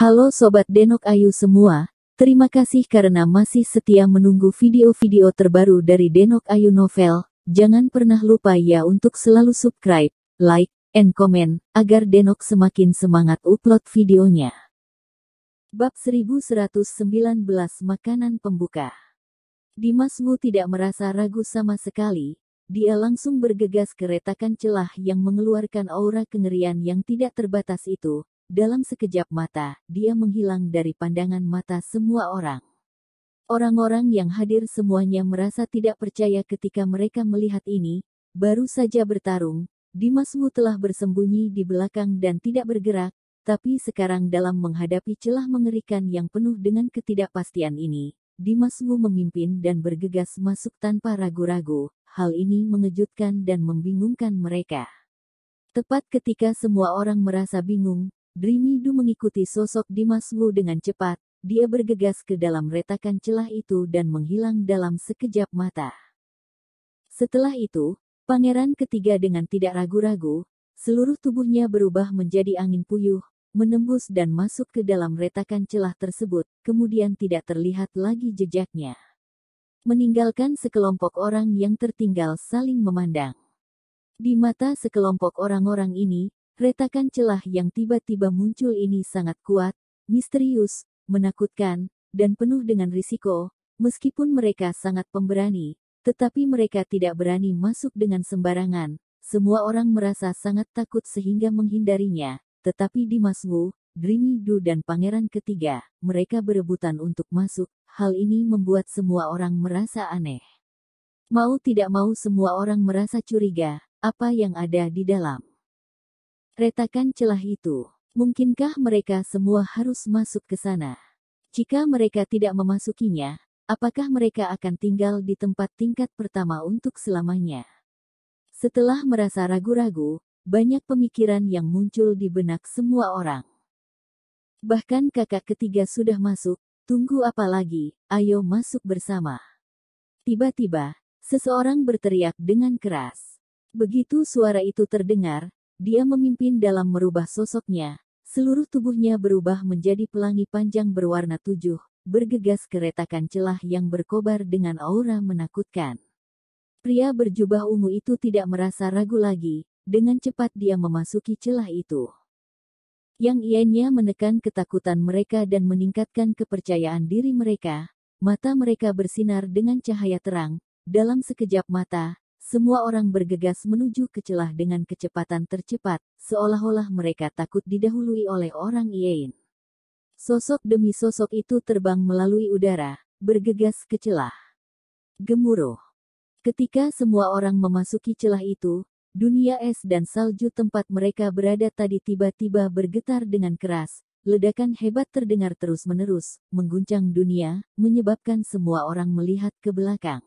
Halo Sobat Denok Ayu semua, terima kasih karena masih setia menunggu video-video terbaru dari Denok Ayu Novel. Jangan pernah lupa ya untuk selalu subscribe, like, and comment, agar Denok semakin semangat upload videonya. Bab 1119 Makanan Pembuka. Dimas Wu tidak merasa ragu sama sekali, dia langsung bergegas ke retakan celah yang mengeluarkan aura kengerian yang tidak terbatas itu. Dalam sekejap mata, dia menghilang dari pandangan mata semua orang. Orang-orang yang hadir semuanya merasa tidak percaya ketika mereka melihat ini. Baru saja bertarung, Dimas Wu telah bersembunyi di belakang dan tidak bergerak, tapi sekarang dalam menghadapi celah mengerikan yang penuh dengan ketidakpastian ini, Dimas Wu memimpin dan bergegas masuk tanpa ragu-ragu. Hal ini mengejutkan dan membingungkan mereka. Tepat ketika semua orang merasa bingung, Dreamy Du mengikuti sosok Dimas Wu dengan cepat. Dia bergegas ke dalam retakan celah itu dan menghilang dalam sekejap mata. Setelah itu, pangeran ketiga dengan tidak ragu-ragu, seluruh tubuhnya berubah menjadi angin puyuh, menembus dan masuk ke dalam retakan celah tersebut, kemudian tidak terlihat lagi jejaknya. Meninggalkan sekelompok orang yang tertinggal saling memandang. Di mata sekelompok orang-orang ini, retakan celah yang tiba-tiba muncul ini sangat kuat, misterius, menakutkan, dan penuh dengan risiko. Meskipun mereka sangat pemberani, tetapi mereka tidak berani masuk dengan sembarangan. Semua orang merasa sangat takut sehingga menghindarinya, tetapi Dimas Wu, Dreamy Du dan pangeran ketiga, mereka berebutan untuk masuk. Hal ini membuat semua orang merasa aneh. Mau tidak mau semua orang merasa curiga, apa yang ada di dalam retakan celah itu. Mungkinkah mereka semua harus masuk ke sana? Jika mereka tidak memasukinya, apakah mereka akan tinggal di tempat tingkat pertama untuk selamanya? Setelah merasa ragu-ragu, banyak pemikiran yang muncul di benak semua orang. Bahkan kakak ketiga sudah masuk, tunggu apa lagi, ayo masuk bersama. Tiba-tiba, seseorang berteriak dengan keras. Begitu suara itu terdengar, dia memimpin dalam merubah sosoknya. Seluruh tubuhnya berubah menjadi pelangi panjang berwarna 7, bergegas ke retakan celah yang berkobar dengan aura menakutkan. Pria berjubah ungu itu tidak merasa ragu lagi, dengan cepat dia memasuki celah itu. Yang ianya menekan ketakutan mereka dan meningkatkan kepercayaan diri mereka. Mata mereka bersinar dengan cahaya terang. Dalam sekejap mata, semua orang bergegas menuju ke celah dengan kecepatan tercepat, seolah-olah mereka takut didahului oleh orang Ien. Sosok demi sosok itu terbang melalui udara, bergegas ke celah. Gemuruh. Ketika semua orang memasuki celah itu, dunia es dan salju tempat mereka berada tadi tiba-tiba bergetar dengan keras. Ledakan hebat terdengar terus-menerus, mengguncang dunia, menyebabkan semua orang melihat ke belakang.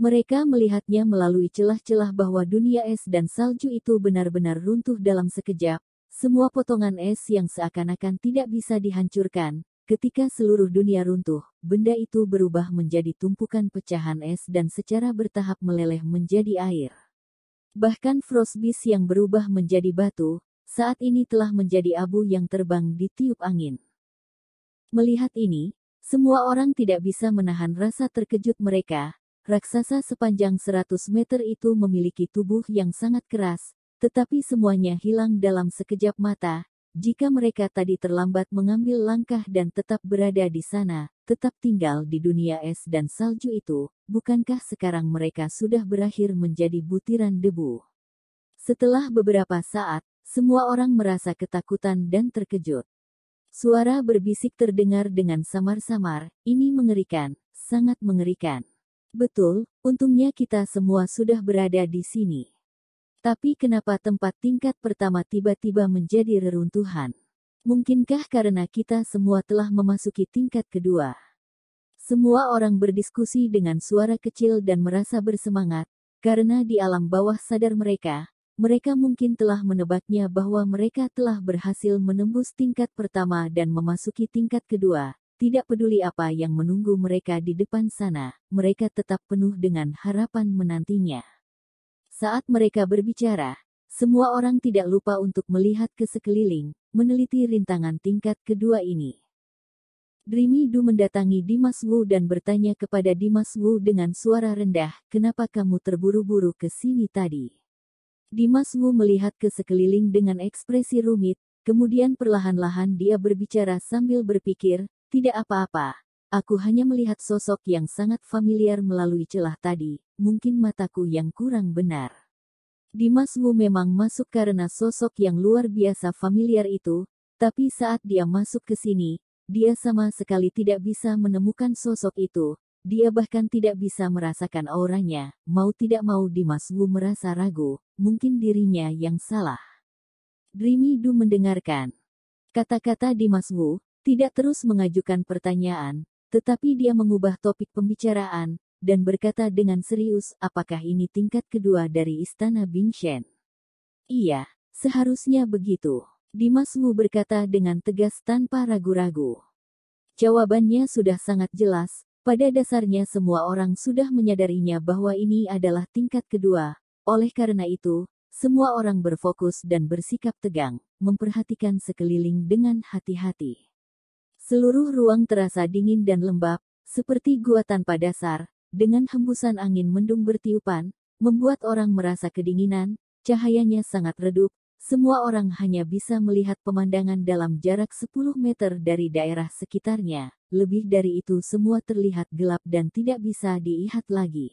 Mereka melihatnya melalui celah-celah bahwa dunia es dan salju itu benar-benar runtuh dalam sekejap. Semua potongan es yang seakan-akan tidak bisa dihancurkan. Ketika seluruh dunia runtuh, benda itu berubah menjadi tumpukan pecahan es dan secara bertahap meleleh menjadi air. Bahkan Frostbeast yang berubah menjadi batu, saat ini telah menjadi abu yang terbang di tiup angin. Melihat ini, semua orang tidak bisa menahan rasa terkejut mereka. Raksasa sepanjang 100 meter itu memiliki tubuh yang sangat keras, tetapi semuanya hilang dalam sekejap mata. Jika mereka tadi terlambat mengambil langkah dan tetap berada di sana, tetap tinggal di dunia es dan salju itu, bukankah sekarang mereka sudah berakhir menjadi butiran debu? Setelah beberapa saat, semua orang merasa ketakutan dan terkejut. Suara berbisik terdengar dengan samar-samar, ini mengerikan, sangat mengerikan. Betul, untungnya kita semua sudah berada di sini. Tapi kenapa tempat tingkat pertama tiba-tiba menjadi reruntuhan? Mungkinkah karena kita semua telah memasuki tingkat kedua? Semua orang berdiskusi dengan suara kecil dan merasa bersemangat, karena di alam bawah sadar mereka mungkin telah menebaknya bahwa mereka telah berhasil menembus tingkat pertama dan memasuki tingkat kedua. Tidak peduli apa yang menunggu mereka di depan sana, mereka tetap penuh dengan harapan menantinya. Saat mereka berbicara, semua orang tidak lupa untuk melihat ke sekeliling, meneliti rintangan tingkat kedua ini. Dreamy Du mendatangi Dimas Wu dan bertanya kepada Dimas Wu dengan suara rendah, "Kenapa kamu terburu-buru ke sini tadi?" Dimas Wu melihat ke sekeliling dengan ekspresi rumit, kemudian perlahan-lahan dia berbicara sambil berpikir, "Tidak apa-apa. Aku hanya melihat sosok yang sangat familiar melalui celah tadi, mungkin mataku yang kurang benar." Dimas Wu memang masuk karena sosok yang luar biasa familiar itu, tapi saat dia masuk ke sini, dia sama sekali tidak bisa menemukan sosok itu. Dia bahkan tidak bisa merasakan auranya. Mau tidak mau Dimas Wu merasa ragu, mungkin dirinya yang salah. Dreamy Du mendengarkan kata-kata Dimas Wu, tidak terus mengajukan pertanyaan, tetapi dia mengubah topik pembicaraan, dan berkata dengan serius, "Apakah ini tingkat kedua dari Istana Bingshen?" "Iya, seharusnya begitu," Dimas Wu berkata dengan tegas tanpa ragu-ragu. Jawabannya sudah sangat jelas. Pada dasarnya semua orang sudah menyadarinya bahwa ini adalah tingkat kedua. Oleh karena itu, semua orang berfokus dan bersikap tegang, memperhatikan sekeliling dengan hati-hati. Seluruh ruang terasa dingin dan lembab, seperti gua tanpa dasar, dengan hembusan angin mendung bertiupan, membuat orang merasa kedinginan, cahayanya sangat redup. Semua orang hanya bisa melihat pemandangan dalam jarak 10 meter dari daerah sekitarnya. Lebih dari itu semua terlihat gelap dan tidak bisa dilihat lagi.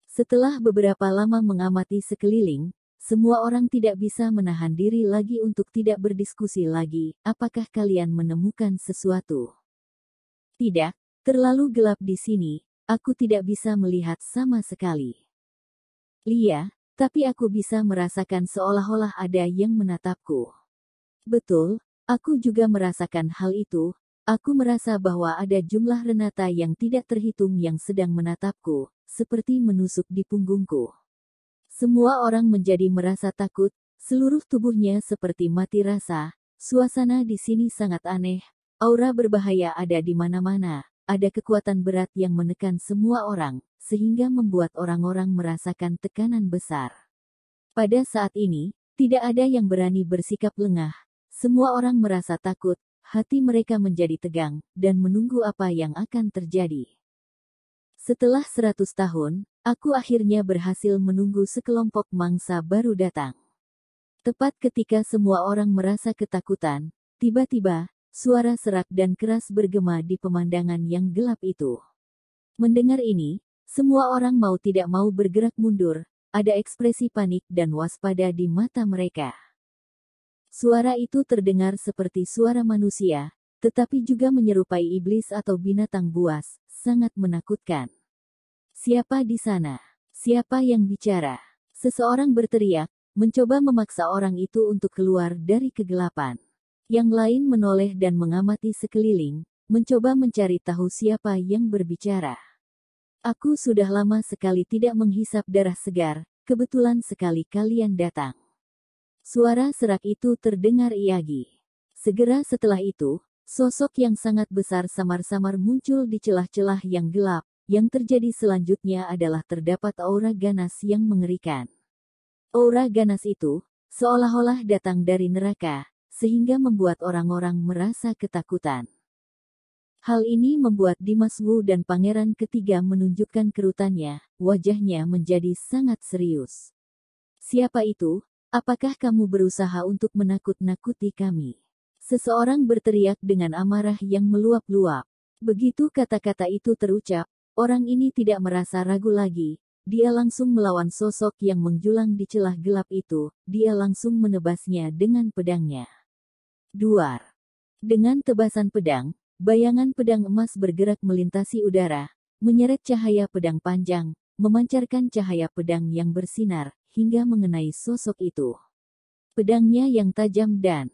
Setelah beberapa lama mengamati sekeliling, semua orang tidak bisa menahan diri lagi untuk tidak berdiskusi lagi. "Apakah kalian menemukan sesuatu?" "Tidak, terlalu gelap di sini, aku tidak bisa melihat sama sekali." "Lia, tapi aku bisa merasakan seolah-olah ada yang menatapku." "Betul, aku juga merasakan hal itu. Aku merasa bahwa ada jumlah Renata yang tidak terhitung yang sedang menatapku, seperti menusuk di punggungku." Semua orang menjadi merasa takut, seluruh tubuhnya seperti mati rasa. Suasana di sini sangat aneh, aura berbahaya ada di mana-mana, ada kekuatan berat yang menekan semua orang, sehingga membuat orang-orang merasakan tekanan besar. Pada saat ini, tidak ada yang berani bersikap lengah. Semua orang merasa takut, hati mereka menjadi tegang, dan menunggu apa yang akan terjadi. Setelah 100 tahun, aku akhirnya berhasil menunggu sekelompok mangsa baru datang. Tepat ketika semua orang merasa ketakutan, tiba-tiba, suara serak dan keras bergema di pemandangan yang gelap itu. Mendengar ini, semua orang mau tidak mau bergerak mundur, ada ekspresi panik dan waspada di mata mereka. Suara itu terdengar seperti suara manusia, tetapi juga menyerupai iblis atau binatang buas, sangat menakutkan. "Siapa di sana? Siapa yang bicara?" Seseorang berteriak, mencoba memaksa orang itu untuk keluar dari kegelapan. Yang lain menoleh dan mengamati sekeliling, mencoba mencari tahu siapa yang berbicara. "Aku sudah lama sekali tidak menghisap darah segar, kebetulan sekali kalian datang." Suara serak itu terdengar iagi. Segera setelah itu, sosok yang sangat besar samar-samar muncul di celah-celah yang gelap. Yang terjadi selanjutnya adalah terdapat aura ganas yang mengerikan. Aura ganas itu, seolah-olah datang dari neraka, sehingga membuat orang-orang merasa ketakutan. Hal ini membuat Dimas Wu dan Pangeran Ketiga menunjukkan kerutannya, wajahnya menjadi sangat serius. "Siapa itu? Apakah kamu berusaha untuk menakut-nakuti kami?" Seseorang berteriak dengan amarah yang meluap-luap. Begitu kata-kata itu terucap, orang ini tidak merasa ragu lagi. Dia langsung melawan sosok yang menjulang di celah gelap itu. Dia langsung menebasnya dengan pedangnya. Duar. Dengan tebasan pedang, bayangan pedang emas bergerak melintasi udara, menyeret cahaya pedang panjang, memancarkan cahaya pedang yang bersinar, hingga mengenai sosok itu. Pedangnya yang tajam dan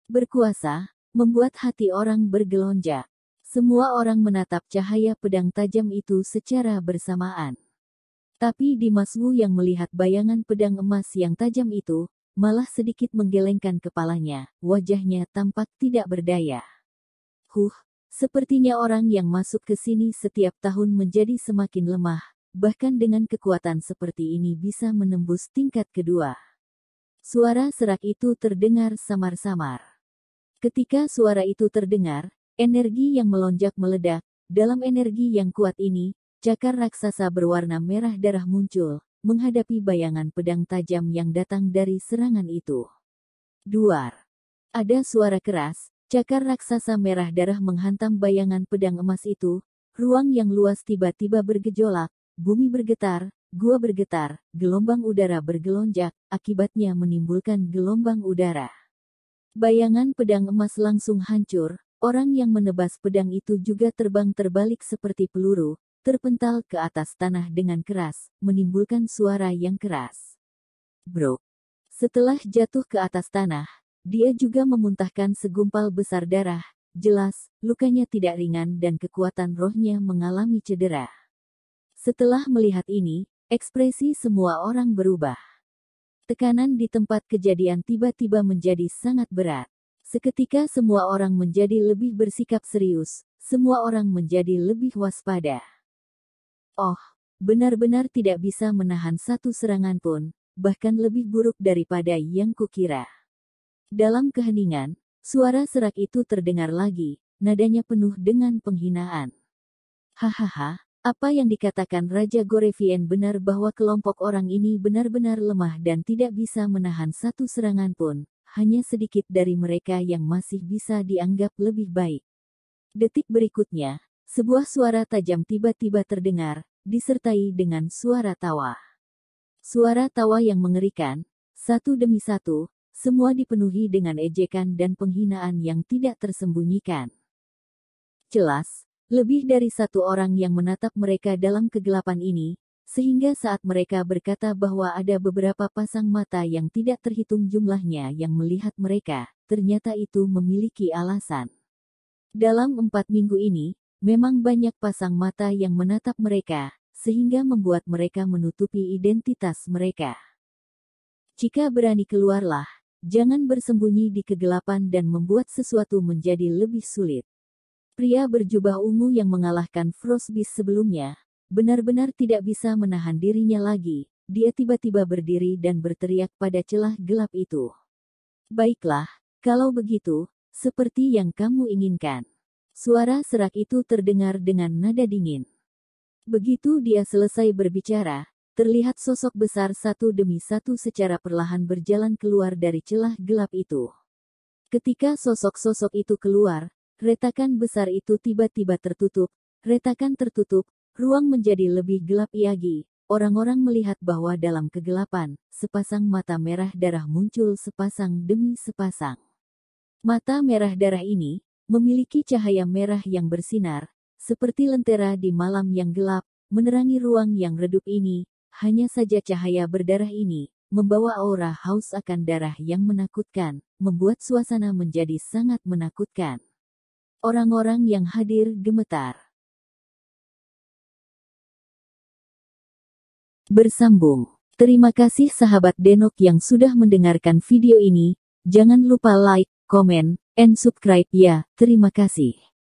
berkuasa, membuat hati orang bergelonjak. Semua orang menatap cahaya pedang tajam itu secara bersamaan. Tapi Dimas Wu yang melihat bayangan pedang emas yang tajam itu, malah sedikit menggelengkan kepalanya, wajahnya tampak tidak berdaya. Sepertinya orang yang masuk ke sini setiap tahun menjadi semakin lemah, bahkan dengan kekuatan seperti ini bisa menembus tingkat kedua. Suara serak itu terdengar samar-samar. Ketika suara itu terdengar, energi yang melonjak meledak. Dalam energi yang kuat ini, cakar raksasa berwarna merah darah muncul, menghadapi bayangan pedang tajam yang datang dari serangan itu. Duar. Ada suara keras, cakar raksasa merah darah menghantam bayangan pedang emas itu. Ruang yang luas tiba-tiba bergejolak, bumi bergetar, gua bergetar, gelombang udara bergelonjak, akibatnya menimbulkan gelombang udara. Bayangan pedang emas langsung hancur, orang yang menebas pedang itu juga terbang terbalik seperti peluru, terpental ke atas tanah dengan keras, menimbulkan suara yang keras. Brok. Setelah jatuh ke atas tanah, dia juga memuntahkan segumpal besar darah, jelas, lukanya tidak ringan dan kekuatan rohnya mengalami cedera. Setelah melihat ini, ekspresi semua orang berubah. Tekanan di tempat kejadian tiba-tiba menjadi sangat berat. Seketika semua orang menjadi lebih bersikap serius, semua orang menjadi lebih waspada. Oh, benar-benar tidak bisa menahan satu serangan pun, bahkan lebih buruk daripada yang kukira. Dalam keheningan, suara serak itu terdengar lagi, nadanya penuh dengan penghinaan. Hahaha. Apa yang dikatakan Raja Gorevien benar bahwa kelompok orang ini benar-benar lemah dan tidak bisa menahan satu serangan pun, hanya sedikit dari mereka yang masih bisa dianggap lebih baik. Detik berikutnya, sebuah suara tajam tiba-tiba terdengar, disertai dengan suara tawa. Suara tawa yang mengerikan, satu demi satu, semua dipenuhi dengan ejekan dan penghinaan yang tidak tersembunyikan. Jelas, lebih dari satu orang yang menatap mereka dalam kegelapan ini, sehingga saat mereka berkata bahwa ada beberapa pasang mata yang tidak terhitung jumlahnya yang melihat mereka, ternyata itu memiliki alasan. Dalam 4 minggu ini, memang banyak pasang mata yang menatap mereka, sehingga membuat mereka menutupi identitas mereka. Jika berani keluarlah, jangan bersembunyi di kegelapan dan membuat sesuatu menjadi lebih sulit. Pria berjubah ungu yang mengalahkan Frostbeast sebelumnya, benar-benar tidak bisa menahan dirinya lagi, dia tiba-tiba berdiri dan berteriak pada celah gelap itu. Baiklah, kalau begitu, seperti yang kamu inginkan. Suara serak itu terdengar dengan nada dingin. Begitu dia selesai berbicara, terlihat sosok besar satu demi satu secara perlahan berjalan keluar dari celah gelap itu. Ketika sosok-sosok itu keluar, retakan besar itu tiba-tiba tertutup, retakan tertutup, ruang menjadi lebih gelap lagi. Orang-orang melihat bahwa dalam kegelapan, sepasang mata merah darah muncul sepasang demi sepasang. Mata merah darah ini, memiliki cahaya merah yang bersinar, seperti lentera di malam yang gelap, menerangi ruang yang redup ini. Hanya saja cahaya berdarah ini, membawa aura haus akan darah yang menakutkan, membuat suasana menjadi sangat menakutkan. Orang-orang yang hadir gemetar. Bersambung. Terima kasih sahabat Denok yang sudah mendengarkan video ini. Jangan lupa like, comment, and subscribe ya. Terima kasih.